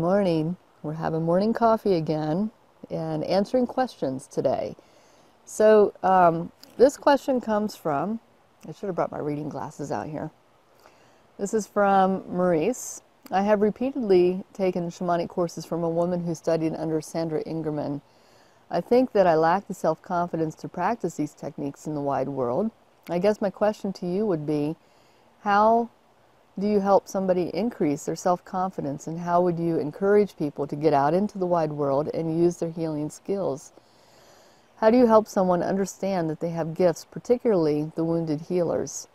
morning. We're having morning coffee again and answering questions today. This question comes from, I should have brought my reading glasses out here. This is from Maurice. I have repeatedly taken shamanic courses from a woman who studied under Sandra Ingerman. I think that I lack the self-confidence to practice these techniques in the wide world. I guess my question to you would be, how do you help somebody increase their self-confidence, and how would you encourage people to get out into the wide world and use their healing skills? How do you help someone understand that they have gifts, particularly the wounded healers?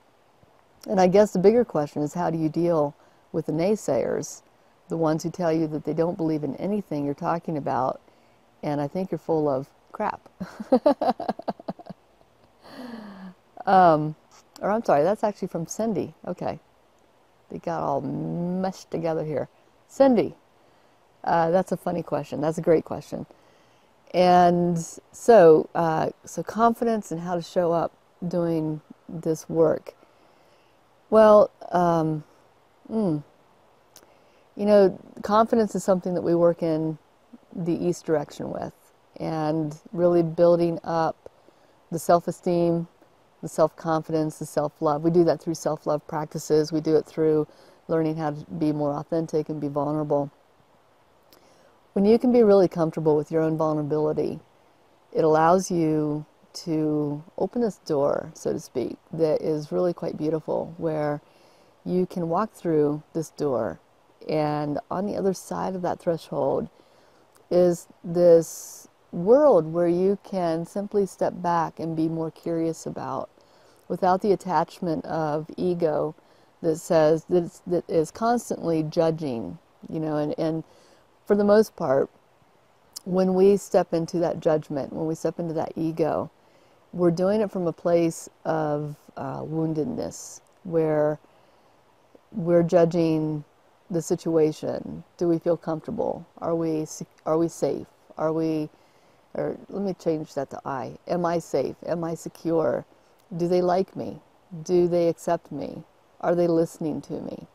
And I guess the bigger question is, how do you deal with the naysayers, the ones who tell you that they don't believe in anything you're talking about, and I think you're full of crap. Or I'm sorry, that's actually from Cindy. Okay. They got all meshed together here. Cindy, that's a funny question. That's a great question. And so confidence and how to show up doing this work. Well, you know, confidence is something that we work in the East direction with, and really building up the self-esteem, the self-confidence, the self-love. We do that through self-love practices. We do it through learning how to be more authentic and be vulnerable. When you can be really comfortable with your own vulnerability, it allows you to open this door, so to speak, that is really quite beautiful, where you can walk through this door, and on the other side of that threshold is this world where you can simply step back and be more curious about, without the attachment of ego that says that is constantly judging, you know. And for the most part, when we step into that judgment, when we step into that ego, we're doing it from a place of woundedness, where we're judging the situation. Do we feel comfortable? Are we safe? Are we, or let me change that to I. Am I safe? Am I secure? Do they like me? Do they accept me? Are they listening to me?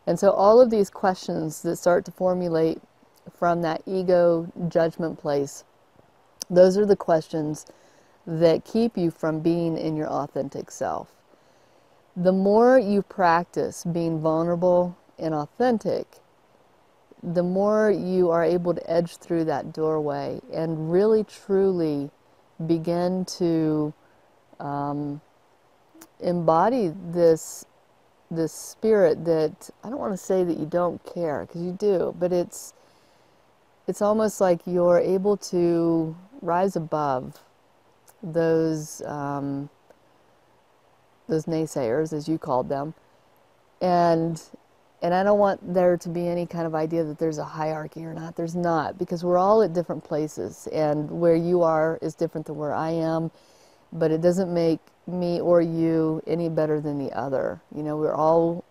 And so all of these questions that start to formulate from that ego judgment place, those are the questions that keep you from being in your authentic self. The more you practice being vulnerable and authentic, the more you are able to edge through that doorway and really truly begin to embody this spirit that, I don't want to say that you don't care, because you do, but it's almost like you're able to rise above those naysayers, as you called them, and I don't want there to be any kind of idea that there's a hierarchy or not. There's not, because we're all at different places, and where you are is different than where I am, but it doesn't make me or you any better than the other. You know, we're all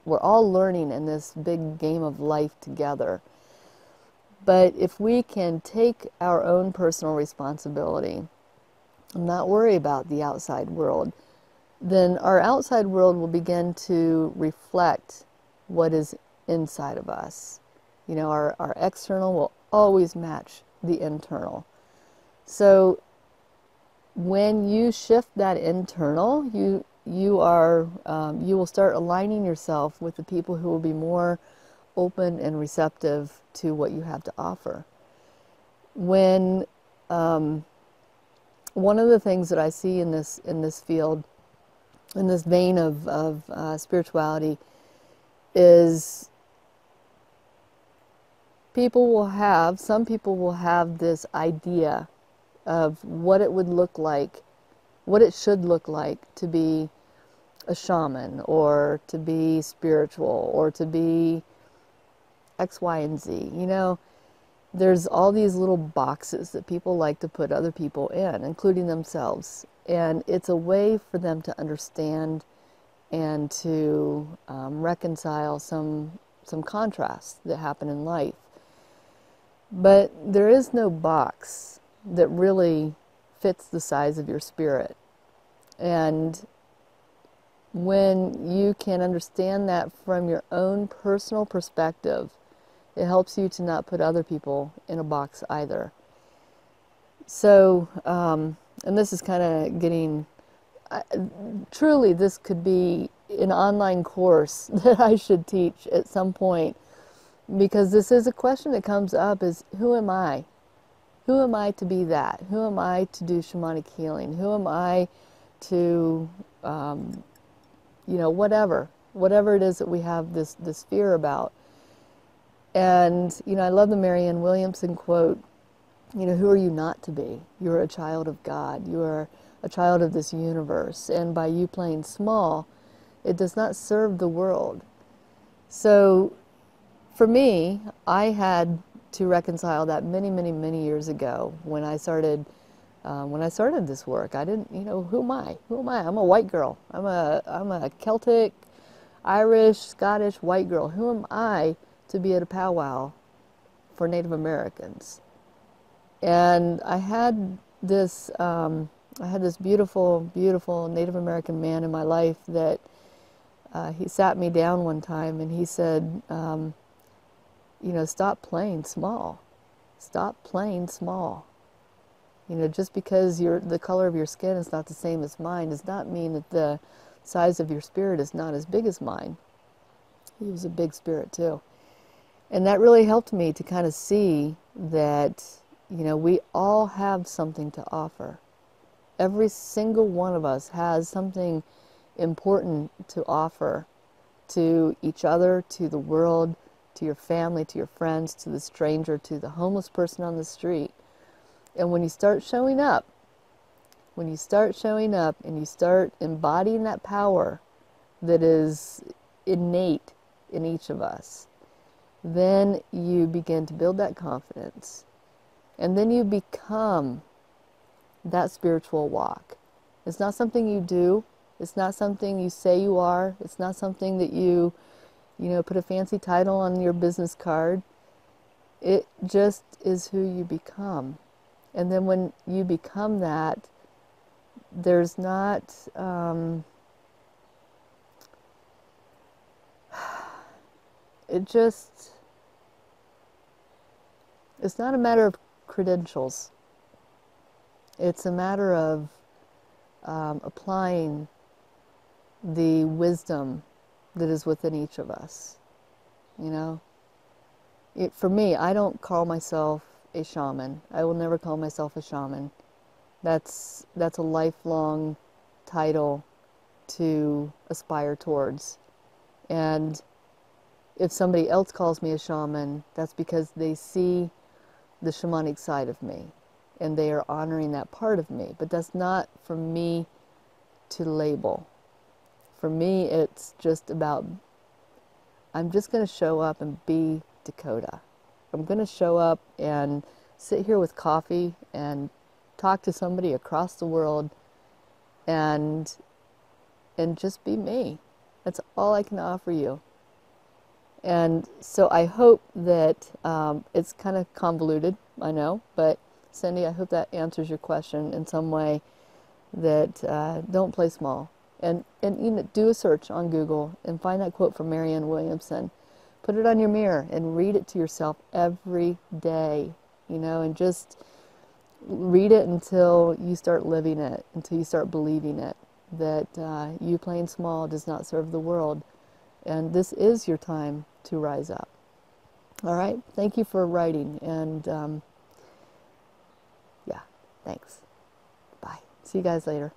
learning in this big game of life together. But if we can take our own personal responsibility and not worry about the outside world, then our outside world will begin to reflect what is inside of us. You know, our external will always match the internal. So when you shift that internal, you will start aligning yourself with the people who will be more open and receptive to what you have to offer. When one of the things that I see in this field, in this vein of spirituality, is some people will have this idea of what it would look like, what it should look like to be a shaman, or to be spiritual, or to be X, Y, and Z. You know, there's all these little boxes that people like to put other people in, including themselves. And it's a way for them to understand and to reconcile some contrasts that happen in life. But there is no box that really fits the size of your spirit. And when you can understand that from your own personal perspective, It helps you to not put other people in a box either. So, and this is kind of getting, truly this could be an online course that I should teach at some point, because this is a question that comes up, is who am I? Who am I to be that? Who am I to do shamanic healing? Who am I to, you know, whatever it is that we have this fear about. And, you know, I love the Marianne Williamson quote, you know, who are you not to be? You're a child of God. You are a child of this universe. And by you playing small, it does not serve the world. So for me, I had to reconcile that many, many, many years ago when I started this work. I didn't, you know, who am I? Who am I? I'm a white girl. I'm a Celtic, Irish, Scottish white girl. Who am I to be at a powwow for Native Americans? And I had this beautiful, beautiful Native American man in my life that he sat me down one time and he said, you know, stop playing small. Stop playing small. You know, just because the color of your skin is not the same as mine does not mean that the size of your spirit is not as big as mine. He was a big spirit too. And that really helped me to kind of see that, you know, we all have something to offer. Every single one of us has something important to offer to each other, to the world, to your family, to your friends, to the stranger, to the homeless person on the street. And when you start showing up, and you start embodying that power that is innate in each of us, then you begin to build that confidence. And then you become that spiritual walk. It's not something you do. It's not something you say you are. It's not something that you know, put a fancy title on your business card. It just is who you become. And then when you become that, there's not, it's not a matter of credentials. It's a matter of applying the wisdom that is within each of us. You know, for me, I don't call myself a shaman. I will never call myself a shaman. That's a lifelong title to aspire towards. And if somebody else calls me a shaman, that's because they see the shamanic side of me and they are honoring that part of me. But that's not for me to label. For me, it's just about, I'm just going to show up and be Dakota. I'm going to show up and sit here with coffee and talk to somebody across the world and just be me. That's all I can offer you. And so I hope that it's kind of convoluted, I know, but Cindy, I hope that answers your question in some way, that don't play small. And you know, do a search on Google and find that quote from Marianne Williamson. Put it on your mirror and read it to yourself every day, you know, and just read it until you start living it, until you start believing it, that you playing small does not serve the world. And this is your time to rise up. All right? Thank you for writing. And yeah, thanks. Bye. See you guys later.